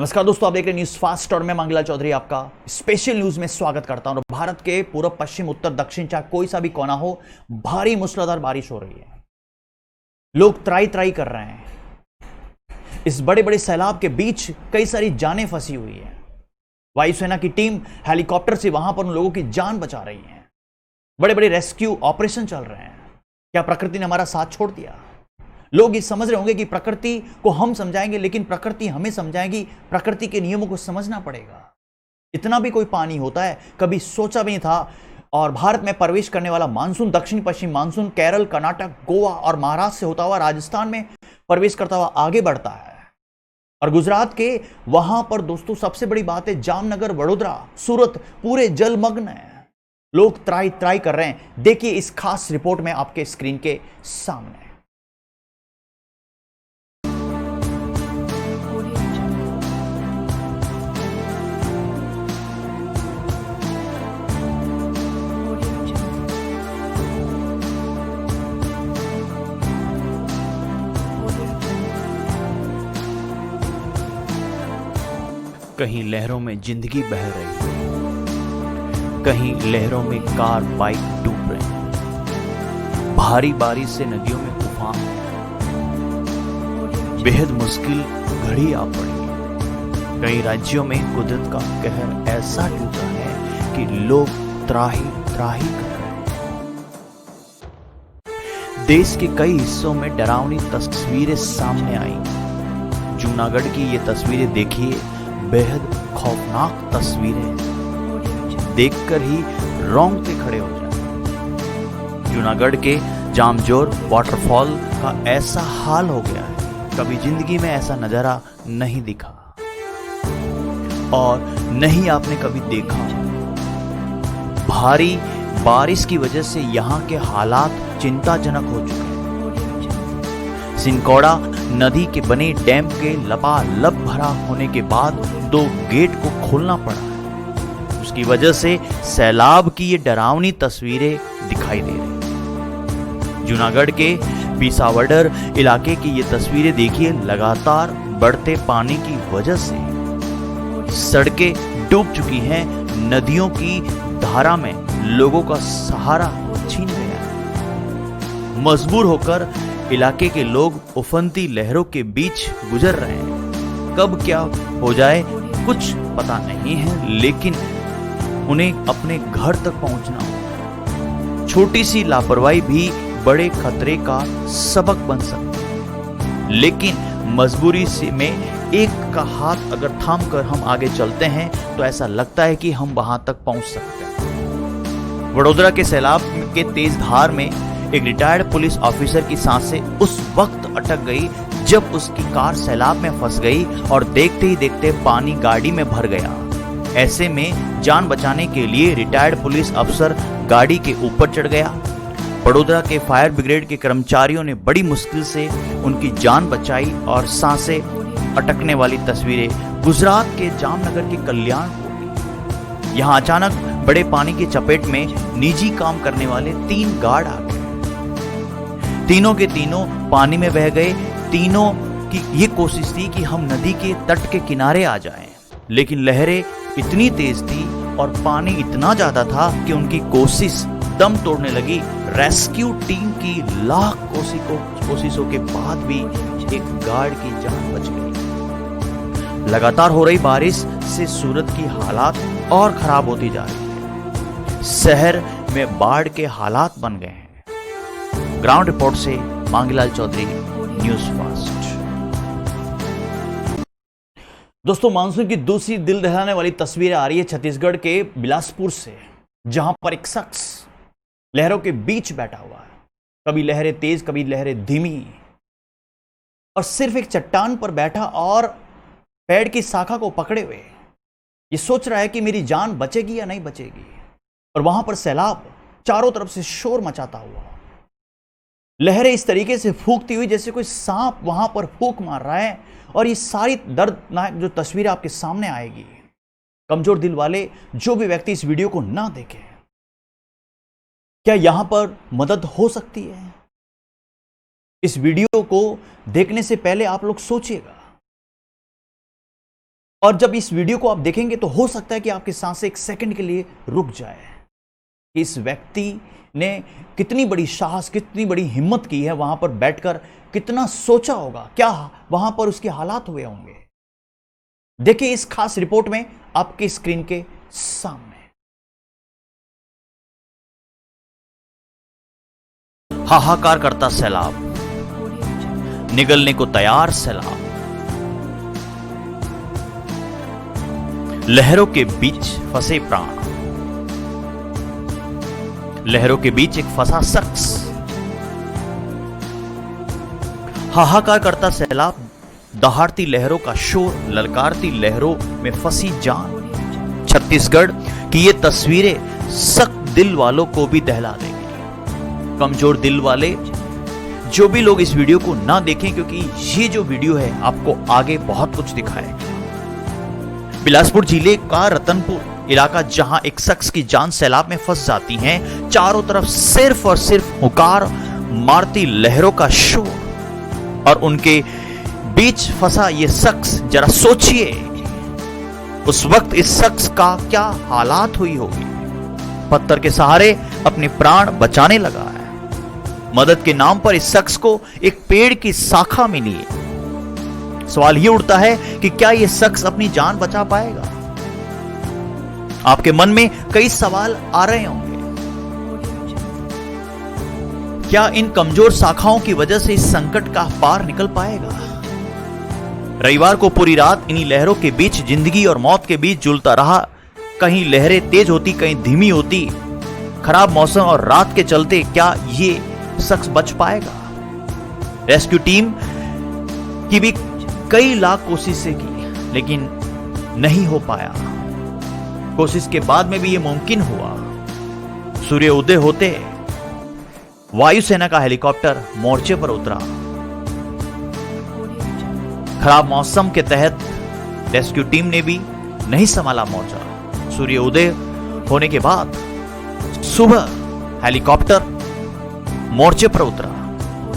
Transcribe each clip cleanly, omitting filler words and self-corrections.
नमस्कार दोस्तों, आप देख रहे हैं न्यूज फास्ट और मैं मंगला चौधरी आपका स्पेशल न्यूज में स्वागत करता हूं। भारत के पूर्व, पश्चिम, उत्तर, दक्षिण, चाहे कोई सा भी कोना हो, भारी मूसलाधार बारिश हो रही है। लोग त्राई त्राई कर रहे हैं। इस बड़े बड़े सैलाब के बीच कई सारी जानें फंसी हुई है। वायुसेना की टीम हेलीकॉप्टर से वहां पर उन लोगों की जान बचा रही है। बड़े बड़े रेस्क्यू ऑपरेशन चल रहे हैं। क्या प्रकृति ने हमारा साथ छोड़ दिया? लोग ये समझ रहे होंगे कि प्रकृति को हम समझाएंगे, लेकिन प्रकृति हमें समझाएगी। प्रकृति के नियमों को समझना पड़ेगा। इतना भी कोई पानी होता है, कभी सोचा भी नहीं था। और भारत में प्रवेश करने वाला मानसून, दक्षिण पश्चिम मानसून केरल, कर्नाटक, गोवा और महाराष्ट्र से होता हुआ राजस्थान में प्रवेश करता हुआ आगे बढ़ता है। और गुजरात के वहां पर दोस्तों सबसे बड़ी बात है, जामनगर, वडोदरा, सूरत पूरे जलमग्न है। लोग त्राई त्राई कर रहे हैं। देखिए इस खास रिपोर्ट में आपके स्क्रीन के सामने। कहीं लहरों में जिंदगी बह रही है, कहीं लहरों में कार बाइक डूब रहे हैं। भारी बारिश से नदियों में उफान, बेहद मुश्किल घड़ी आ पड़ी है। कई राज्यों में कुदरत का कहर ऐसा टूटा है कि लोग त्राही त्राही कर रहे हैं। देश के कई हिस्सों में डरावनी तस्वीरें सामने आई। जूनागढ़ की ये तस्वीरें देखिए, बेहद खौफनाक तस्वीरें हैं। देखकर ही रोंगटे खड़े हो जाए। जूनागढ़ के जामजोर वाटरफॉल का ऐसा हाल हो गया है, कभी जिंदगी में ऐसा नजारा नहीं दिखा और नहीं आपने कभी देखा। भारी बारिश की वजह से यहाँ के हालात चिंताजनक हो चुके हैं। सिंकोड़ा नदी के बने डैम के लबालब भरा होने के बाद 2 गेट को खोलना पड़ा है। उसकी वजह से सैलाब की ये डरावनी तस्वीरें दिखाई दे रही। जूनागढ़ के बिसावडर इलाके की ये तस्वीरें देखिए। लगातार बढ़ते पानी की वजह से सड़कें डूब चुकी हैं। नदियों की धारा में लोगों का सहारा छीन गया है। मजबूर होकर इलाके के लोग उफनती लहरों के बीच गुजर रहे हैं। कब क्या हो जाए कुछ पता नहीं है, लेकिन उन्हें अपने घर तक पहुंचना होगा। छोटी सी लापरवाही भी बड़े खतरे का सबक बन सकती है। लेकिन मजबूरी से में एक का हाथ अगर थाम कर हम आगे चलते हैं तो ऐसा लगता है कि हम वहां तक पहुंच सकते हैं। वडोदरा के सैलाब के तेज धार में एक रिटायर्ड पुलिस ऑफिसर की सांसें उस वक्त अटक गई जब उसकी कार सैलाब में फंस गई और देखते ही देखते पानी गाड़ी में भर गया। ऐसे में जान बचाने के लिए रिटायर्ड पुलिस अफसर गाड़ी के ऊपर चढ़ गया। वडोदरा के फायर ब्रिगेड के कर्मचारियों ने बड़ी मुश्किल से उनकी जान बचाई और सांसें अटकने वाली तस्वीरें गुजरात के जामनगर के कल्याणपुर की। यहाँ अचानक बड़े पानी की चपेट में निजी काम करने वाले 3 गार्ड आ गए। तीनों के तीनों पानी में बह गए। तीनों की ये कोशिश थी कि हम नदी के तट के किनारे आ जाएं, लेकिन लहरें इतनी तेज थी और पानी इतना ज्यादा था कि उनकी कोशिश दम तोड़ने लगी। रेस्क्यू टीम की लाख कोशिशों के बाद भी एक गार्ड की जान बच गई। लगातार हो रही बारिश से सूरत की हालात और खराब होती जा रही है। शहर में बाढ़ के हालात बन गए हैं। ग्राउंड रिपोर्ट से मांगीलाल चौधरी, न्यूज फास्ट। दोस्तों, मानसून की दूसरी दिल दहलाने वाली तस्वीरें आ रही है छत्तीसगढ़ के बिलासपुर से, जहां पर एक शख्स लहरों के बीच बैठा हुआ है। कभी लहरें तेज, कभी लहरें धीमी, और सिर्फ एक चट्टान पर बैठा और पेड़ की शाखा को पकड़े हुए ये सोच रहा है कि मेरी जान बचेगी या नहीं बचेगी। और वहां पर सैलाब चारों तरफ से शोर मचाता हुआ, लहरें इस तरीके से फूंकती हुई जैसे कोई सांप वहां पर फूंक मार रहा है। और ये सारी दर्दनाक जो तस्वीरें आपके सामने आएगी, कमजोर दिल वाले जो भी व्यक्ति इस वीडियो को ना देखे, क्या यहां पर मदद हो सकती है? इस वीडियो को देखने से पहले आप लोग सोचिएगा और जब इस वीडियो को आप देखेंगे तो हो सकता है कि आपकी सांसें एक सेकंड के लिए रुक जाए। इस व्यक्ति ने कितनी बड़ी साहस, कितनी बड़ी हिम्मत की है, वहां पर बैठकर कितना सोचा होगा, क्या वहां पर उसके हालात हुए होंगे। देखिए इस खास रिपोर्ट में आपकी स्क्रीन के सामने। हाहाकार करता सैलाब, निगलने को तैयार सैलाब, लहरों के बीच फंसे प्राण, लहरों के बीच एक फंसा शख्स। हाहाकार करता सैलाब, दहाड़ती लहरों का शोर, ललकारती लहरों में फंसी जान। छत्तीसगढ़ की ये तस्वीरें सख्त दिल वालों को भी दहला देंगी। कमजोर दिल वाले जो भी लोग इस वीडियो को ना देखें, क्योंकि ये जो वीडियो है आपको आगे बहुत कुछ दिखाएगा। बिलासपुर जिले का रतनपुर इलाका, जहां एक शख्स की जान सैलाब में फंस जाती है। चारों तरफ सिर्फ और सिर्फ हुकार मारती लहरों का शोर और उनके बीच फंसा ये शख्स। जरा सोचिए उस वक्त इस शख्स का क्या हालात हुई होगी। पत्थर के सहारे अपने प्राण बचाने लगा है। मदद के नाम पर इस शख्स को एक पेड़ की शाखा मिली है। सवाल ये उठता है कि क्या यह शख्स अपनी जान बचा पाएगा। आपके मन में कई सवाल आ रहे होंगे। क्या इन कमजोर शाखाओं की वजह से इस संकट का पार निकल पाएगा। रविवार को पूरी रात इन्हीं लहरों के बीच जिंदगी और मौत के बीच झूलता रहा। कहीं लहरें तेज होती, कहीं धीमी होती। खराब मौसम और रात के चलते क्या ये शख्स बच पाएगा। रेस्क्यू टीम की भी कई लाख कोशिशें की, लेकिन नहीं हो पाया। कोशिश के बाद में भी यह मुमकिन हुआ। सूर्य उदय होते वायुसेना का हेलीकॉप्टर मोर्चे पर उतरा। खराब मौसम के तहत रेस्क्यू टीम ने भी नहीं संभाला मोर्चा। सूर्य उदय होने के बाद सुबह हेलीकॉप्टर मोर्चे पर उतरा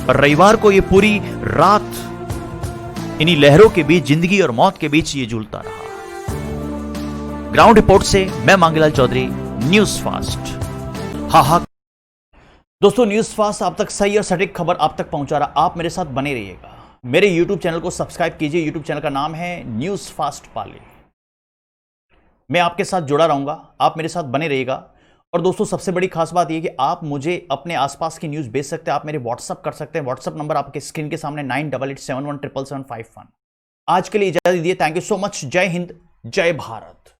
और रविवार को यह पूरी रात इन्हीं लहरों के बीच, जिंदगी और मौत के बीच ये झूलता रहा। ग्राउंड रिपोर्ट से मैं मांगीलाल चौधरी, न्यूज फास्ट। हाहा दोस्तों, न्यूज फास्ट आप तक सही और सटीक खबर आप तक पहुंचा रहा। आप मेरे साथ बने रहिएगा। मेरे YouTube चैनल को सब्सक्राइब कीजिए। YouTube चैनल का नाम है न्यूज फास्ट पाली। मैं आपके साथ जुड़ा रहूंगा, आप मेरे साथ बने रहिएगा। और दोस्तों, सबसे बड़ी खास बात यह कि आप मुझे अपने आसपास की न्यूज भेज सकते हैं। आप मेरे व्हाट्सअप कर सकते हैं। व्हाट्सअप नंबर आपके स्क्रीन के सामने 9887177751। आज के लिए इजाजत दीजिए। Thank you so much. जय हिंद, जय भारत।